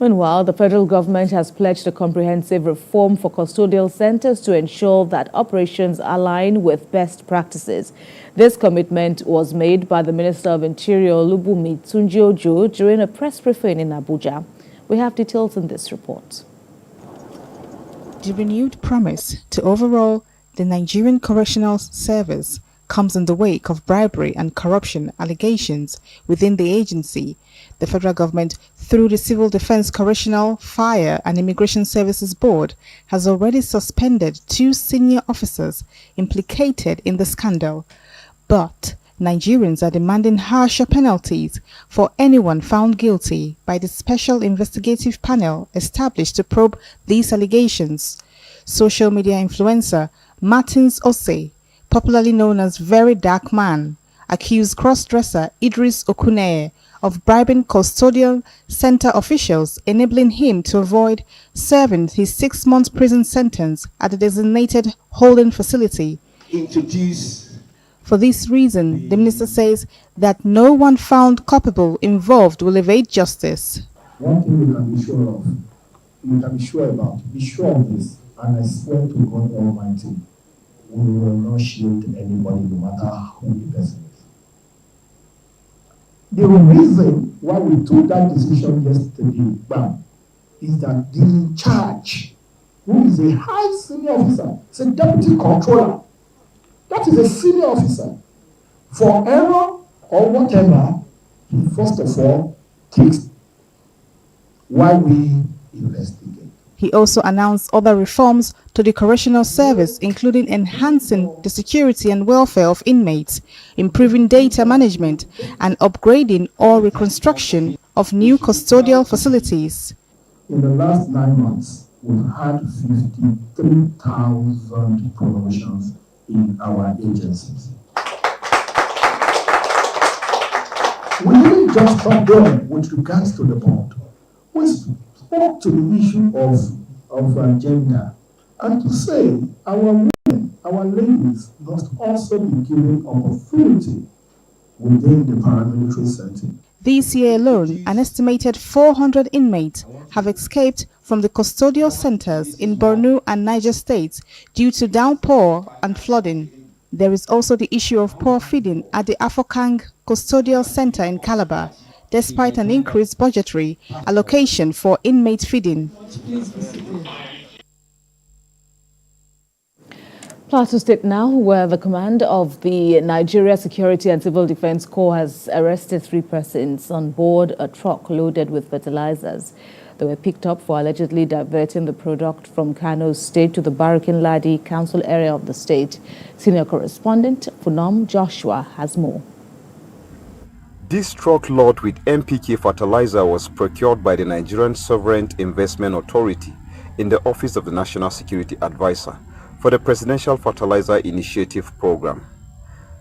Meanwhile, the federal government has pledged a comprehensive reform for custodial centers to ensure that operations align with best practices. This commitment was made by the Minister of Interior, Olubunmi Tunji-Ojo, during a press briefing in Abuja. We have details in this report. The renewed promise to overhaul the Nigerian Correctional Service comes in the wake of bribery and corruption allegations within the agency. The federal government, through the Civil Defense Correctional, Fire and Immigration Services Board, has already suspended 2 senior officers implicated in the scandal. But Nigerians are demanding harsher penalties for anyone found guilty by the Special Investigative Panel established to probe these allegations. Social media influencer Martins Ose, popularly known as Very Dark Man, accused cross-dresser Idris Okuneye of bribing custodial center officials, enabling him to avoid serving his 6-month prison sentence at a designated holding facility. For this reason, the minister says that no one found culpable involved will evade justice. One thing we can be sure of, be sure of this, and I swear to God Almighty, we will not shield anybody, no matter who the person is. The reason why we took that decision yesterday, is that the in charge, who is a high senior officer, is a deputy controller. That is a senior officer. For error or whatever, he first of all takes while we investigate. He also announced other reforms to the correctional service, including enhancing the security and welfare of inmates, improving data management, and upgrading or reconstruction of new custodial facilities. In the last 9 months, we've had 53,000 promotions in our agencies. We didn't just stop there with regards to the board. We spoke to the issue of gender, and to say our women, our ladies must also be given opportunity within the paramilitary setting. This year alone, an estimated 400 inmates have escaped from the custodial centers in Borno and Niger states due to downpour and flooding. There is also the issue of poor feeding at the Afokang Custodial Center in Calabar, despite an increased budgetary allocation for inmate feeding. Plateau State now, where the command of the Nigeria Security and Civil Defense Corps has arrested 3 persons on board a truck loaded with fertilizers. They were picked up for allegedly diverting the product from Kano State to the Barikin Ladi Council area of the state. Senior correspondent Funam Joshua has more. This truckload with NPK fertilizer was procured by the Nigerian Sovereign Investment Authority in the Office of the National Security Advisor for the Presidential Fertilizer Initiative Program.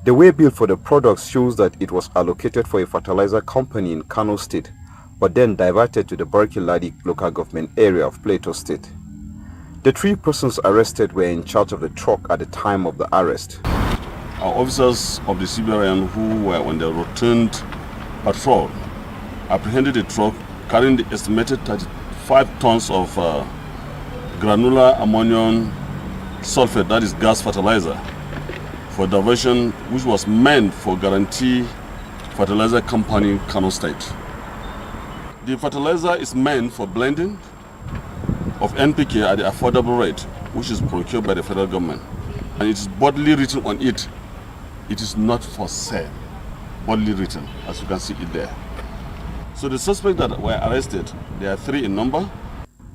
The waybill for the product shows that it was allocated for a fertilizer company in Kano State, but then diverted to the Barikin Ladi local government area of Plateau State. The 3 persons arrested were in charge of the truck at the time of the arrest. Our officers of the CBRN who were on the routine patrol apprehended a truck carrying the estimated 35 tons of granular ammonium sulfate, that is gas fertilizer, for diversion, which was meant for Guarantee Fertilizer Company, Kano State. The fertilizer is meant for blending of NPK at the affordable rate, which is procured by the federal government. And it is boldly written on it, it is not for sale. Boldly written, as you can see it there. So the suspects that were arrested, there are 3 in number.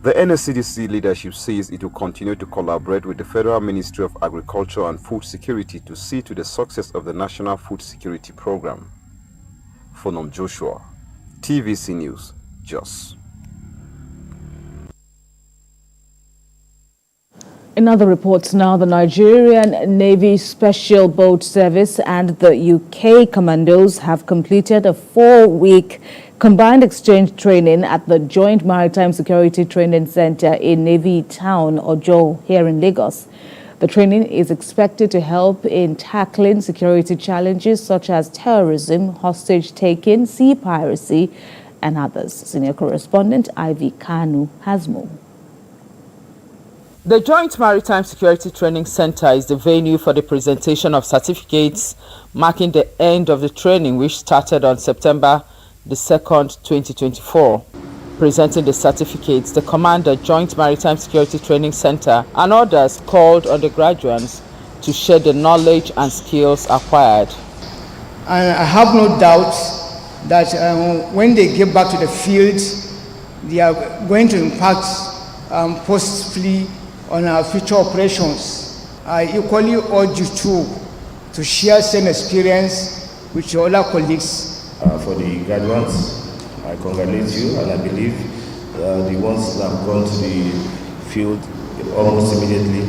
The NSCDC leadership says it will continue to collaborate with the Federal Ministry of Agriculture and Food Security to see to the success of the National Food Security Program. Funam Joshua, TVC News, Jos. In other reports now, the Nigerian Navy Special Boat Service and the UK Commandos have completed a 4-week combined exchange training at the Joint Maritime Security Training Center in Navy Town, Ojo, here in Lagos. The training is expected to help in tackling security challenges such as terrorism, hostage-taking, sea piracy, and others. Senior correspondent Ivy Kanu has more. The Joint Maritime Security Training Center is the venue for the presentation of certificates marking the end of the training, which started on September the 2nd, 2024. Presenting the certificates, the Commander, Joint Maritime Security Training Center, and others called on the graduates to share the knowledge and skills acquired. And I have no doubt that when they get back to the field, they are going to impact positively on our future operations. I equally urge you to share same experience with your other colleagues. For the graduates, I congratulate you, and I believe the ones that have gone to the field almost immediately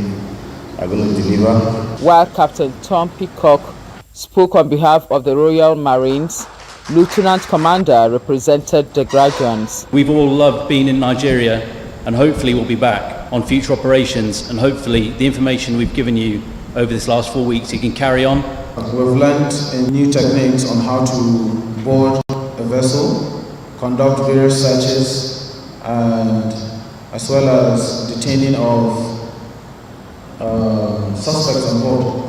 are going to deliver. While Captain Tom Peacock spoke on behalf of the Royal Marines, Lieutenant Commander represented the graduates. We've all loved being in Nigeria, and hopefully we'll be back on future operations, and hopefully the information we've given you over this last 4 weeks you can carry on. We've learned new techniques on how to board a vessel, conduct various searches, and as well as detaining of suspects on board.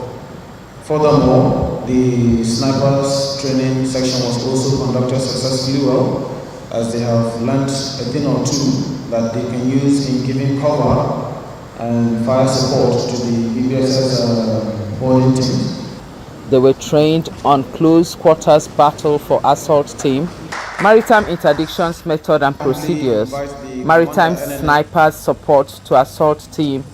Furthermore, the snipers training section was also conducted successfully well, as they have learned a thing or two that they can use in giving cover and fire support to the VBSS boarding team. They were trained on close quarters battle for assault team, maritime interdictions method and procedures, maritime snipers support to assault team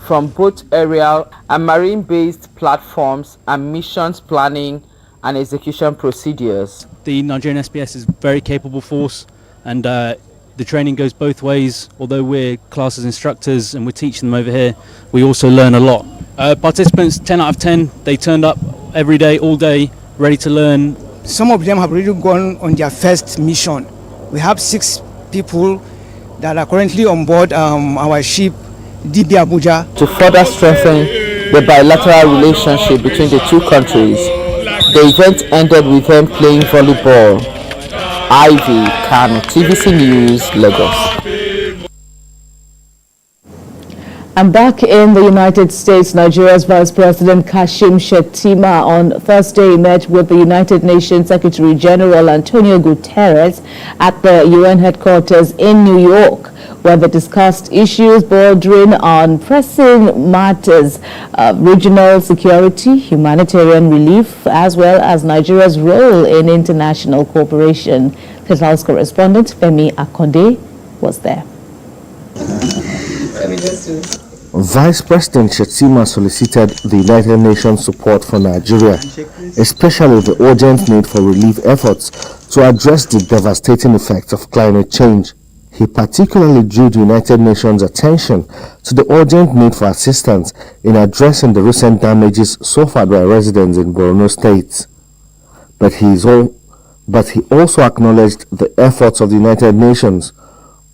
from both aerial and marine-based platforms, and missions planning and execution procedures. The Nigerian SPS is a very capable force, and the training goes both ways. Although we're classed as instructors and we're teaching them over here, we also learn a lot. Participants, 10 out of 10, they turned up every day, all day, ready to learn. Some of them have already gone on their first mission. We have 6 people that are currently on board our ship, DB Abuja. To further strengthen the bilateral relationship between the two countries, the event ended with them playing volleyball. Ivy Kanu, TVC News, Lagos. And back in the United States, Nigeria's Vice President Kashim Shettima on Thursday met with the United Nations Secretary General Antonio Guterres at the UN headquarters in New York, where they discussed issues bordering on pressing matters of regional security, humanitarian relief, as well as Nigeria's role in international cooperation. State House correspondent Femi Akonde was there. Vice President Shettima solicited the United Nations support for Nigeria, especially the urgent need for relief efforts to address the devastating effects of climate change. He particularly drew the United Nations' attention to the urgent need for assistance in addressing the recent damages suffered by residents in Borno State. But he also acknowledged the efforts of the United Nations,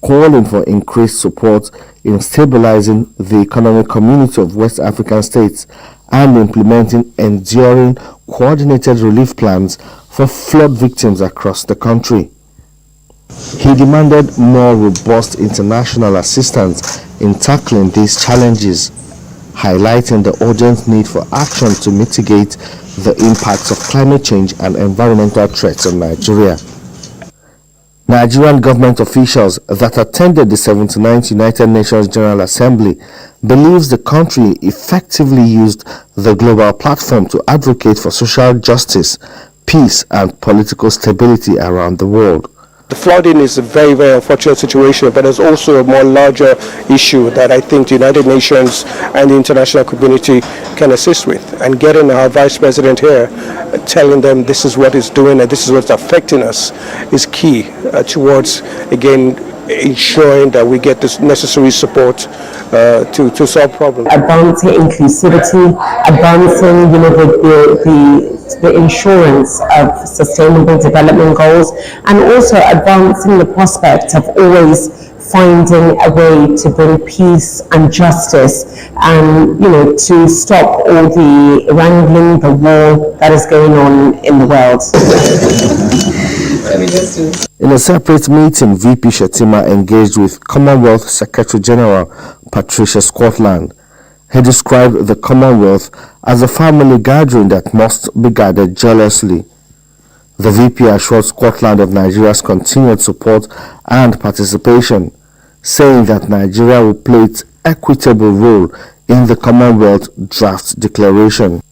calling for increased support in stabilizing the economic community of West African states and implementing enduring coordinated relief plans for flood victims across the country. He demanded more robust international assistance in tackling these challenges, highlighting the urgent need for action to mitigate the impacts of climate change and environmental threats on Nigeria. Nigerian government officials that attended the 79th United Nations General Assembly believes the country effectively used the global platform to advocate for social justice, peace and political stability around the world. The flooding is a very, very unfortunate situation, but there's also a more larger issue that I think the United Nations and the international community can assist with. And getting our Vice President here, telling them this is what it's doing and this is what's affecting us is key towards, again, ensuring that we get this necessary support to solve problems. Advancing inclusivity, advancing the insurance of sustainable development goals, and also advancing the prospect of always finding a way to bring peace and justice, and to stop all the wrangling, the war that is going on in the world. In a separate meeting, VP Shettima engaged with Commonwealth Secretary General Patricia Scotland. He described the Commonwealth as a family gathering that must be guarded jealously. The VP assured Scotland of Nigeria's continued support and participation, saying that Nigeria will play its equitable role in the Commonwealth Draft Declaration.